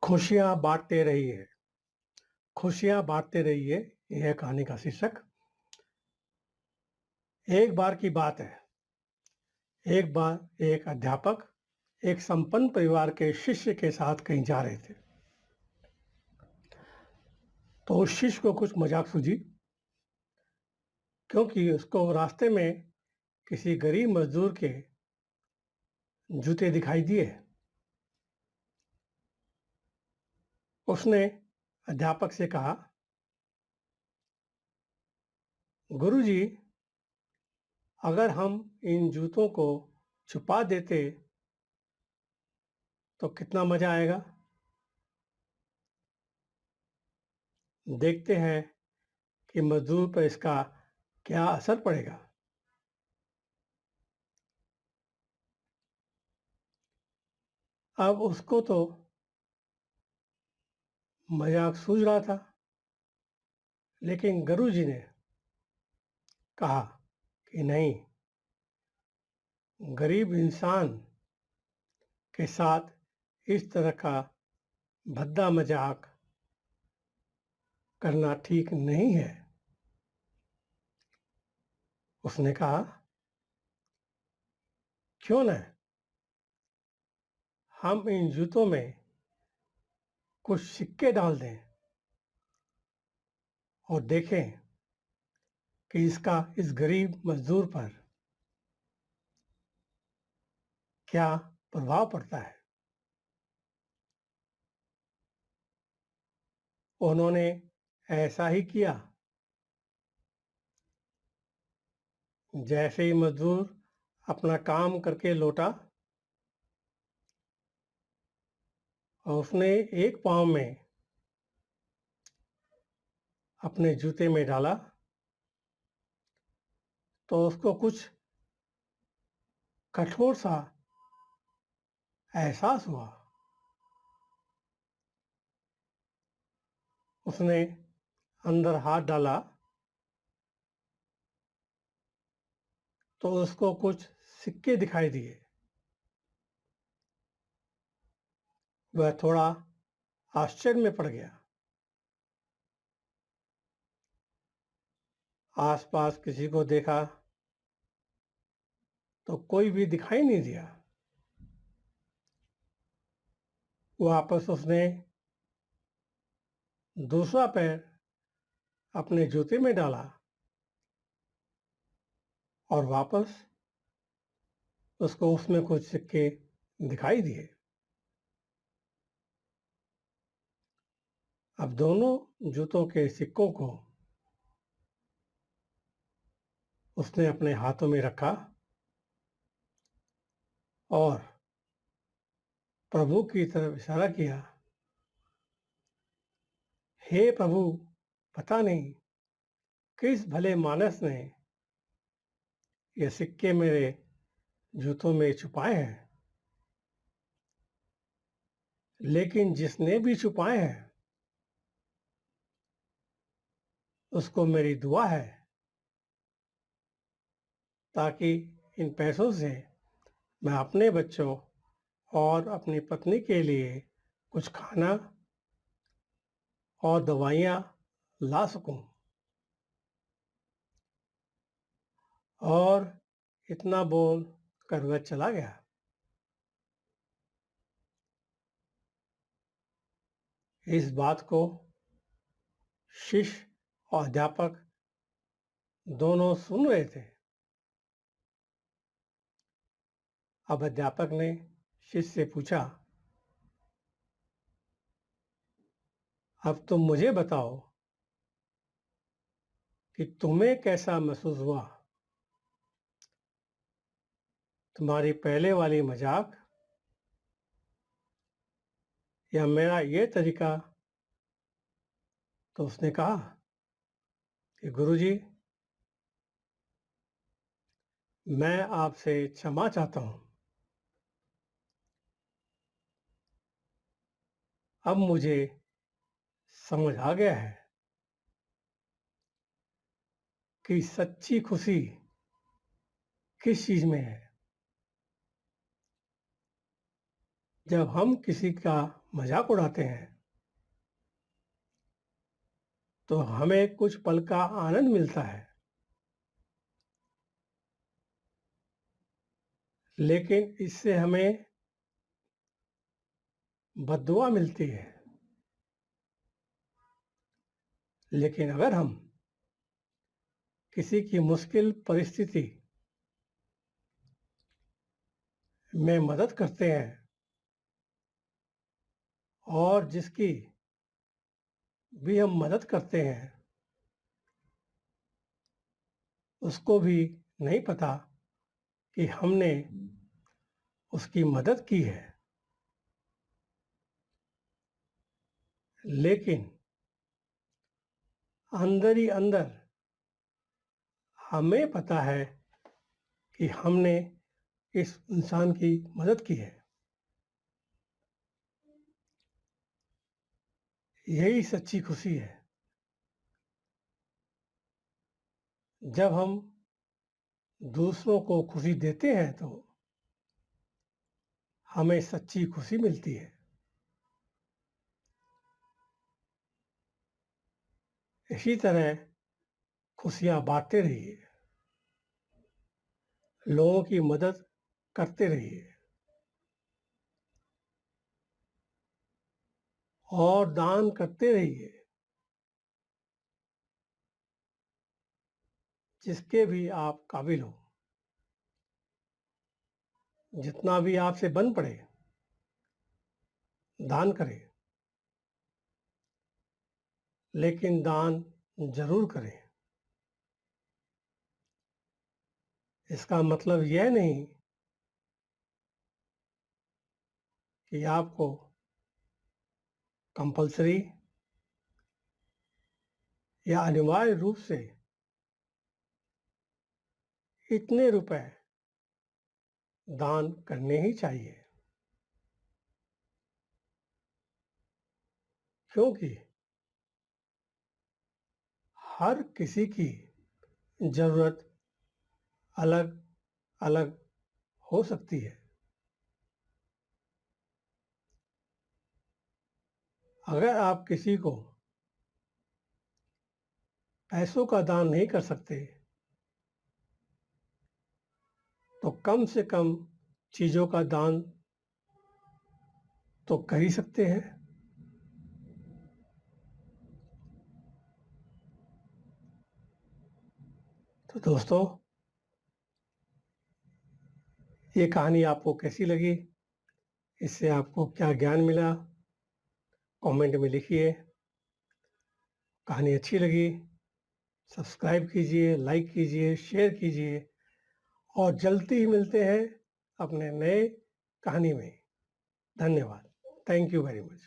खुशियाँ बाँटते रहिए, खुशियाँ बाँटते रहिए, यह कहानी का शीर्षक। एक बार की बात है, एक बार एक अध्यापक एक संपन्न परिवार के शिष्य के साथ कहीं जा रहे थे। तो उस शिष्य को कुछ मजाक सूझी, क्योंकि उसको रास्ते में किसी गरीब मजदूर के जूते दिखाई दिए। उसने अध्यापक से कहा, गुरुजी, अगर हम इन जूतों को छुपा देते तो कितना मजा आएगा। देखते हैं कि मजदूर पर इसका क्या असर पड़ेगा। अब उसको तो मजाक सूझ रहा था, लेकिन गुरुजी ने कहा कि नहीं, गरीब इंसान के साथ इस तरह का भद्दा मजाक करना ठीक नहीं है। उसने कहा, क्यों न हम इन जूतों में कुछ सिक्के डाल दें और देखें कि इसका इस गरीब मजदूर पर क्या प्रभाव पड़ता है। उन्होंने ऐसा ही किया। जैसे ही मजदूर अपना काम करके लौटा और उसने एक पाँव में अपने जूते में डाला, तो उसको कुछ कठोर सा एहसास हुआ। उसने अंदर हाथ डाला तो उसको कुछ सिक्के दिखाई दिए। वह थोड़ा आश्चर्य में पड़ गया। आसपास किसी को देखा तो कोई भी दिखाई नहीं दिया। वापस उसने दूसरा पैर अपने जूते में डाला और वापस उसको उसमें कुछ सिक्के दिखाई दिए। अब दोनों जूतों के सिक्कों को उसने अपने हाथों में रखा और प्रभु की तरफ इशारा किया, हे प्रभु, पता नहीं किस भले मानस ने ये सिक्के मेरे जूतों में छुपाए हैं, लेकिन जिसने भी छुपाए हैं उसको मेरी दुआ है, ताकि इन पैसों से मैं अपने बच्चों और अपनी पत्नी के लिए कुछ खाना और दवाइयाँ ला सकूं। और इतना बोल कर वह चला गया। इस बात को शिष्य और अध्यापक दोनों सुन रहे थे। अब अध्यापक ने शिष्य से पूछा, अब तुम मुझे बताओ कि तुम्हें कैसा महसूस हुआ। तुम्हारी पहले वाली मजाक या मेरा ये तरीका। तो उसने कहा कि गुरुजी, मैं आपसे क्षमा चाहता हूँ। अब मुझे समझ आ गया है कि सच्ची खुशी किस चीज में है। जब हम किसी का मजाक उड़ाते हैं तो हमें कुछ पल का आनंद मिलता है, लेकिन इससे हमें बद्दुआ मिलती है। लेकिन अगर हम किसी की मुश्किल परिस्थिति में मदद करते हैं और जिसकी भी हम मदद करते हैं उसको भी नहीं पता कि हमने उसकी मदद की है, लेकिन अंदर ही अंदर हमें पता है कि हमने इस इंसान की मदद की है। यही सच्ची खुशी है। जब हम दूसरों को खुशी देते हैं तो हमें सच्ची खुशी मिलती है। इसी तरह खुशियां बांटते रहिए, लोगों की मदद करते रहिए और दान करते रहिए, जिसके भी आप काबिल हो। जितना भी आपसे बन पड़े दान करें, लेकिन दान जरूर करें। इसका मतलब यह नहीं कि आपको कंपल्सरी या अनिवार्य रूप से इतने रुपए दान करने ही चाहिए, क्योंकि हर किसी की जरूरत अलग अलग हो सकती है। अगर आप किसी को पैसों का दान नहीं कर सकते तो कम से कम चीजों का दान तो कर ही सकते हैं। तो दोस्तों, ये कहानी आपको कैसी लगी, इससे आपको क्या ज्ञान मिला, कमेंट में लिखिए। कहानी अच्छी लगी सब्सक्राइब कीजिए, लाइक कीजिए, शेयर कीजिए और जल्दी ही मिलते हैं अपने नए कहानी में। धन्यवाद। Thank you very much.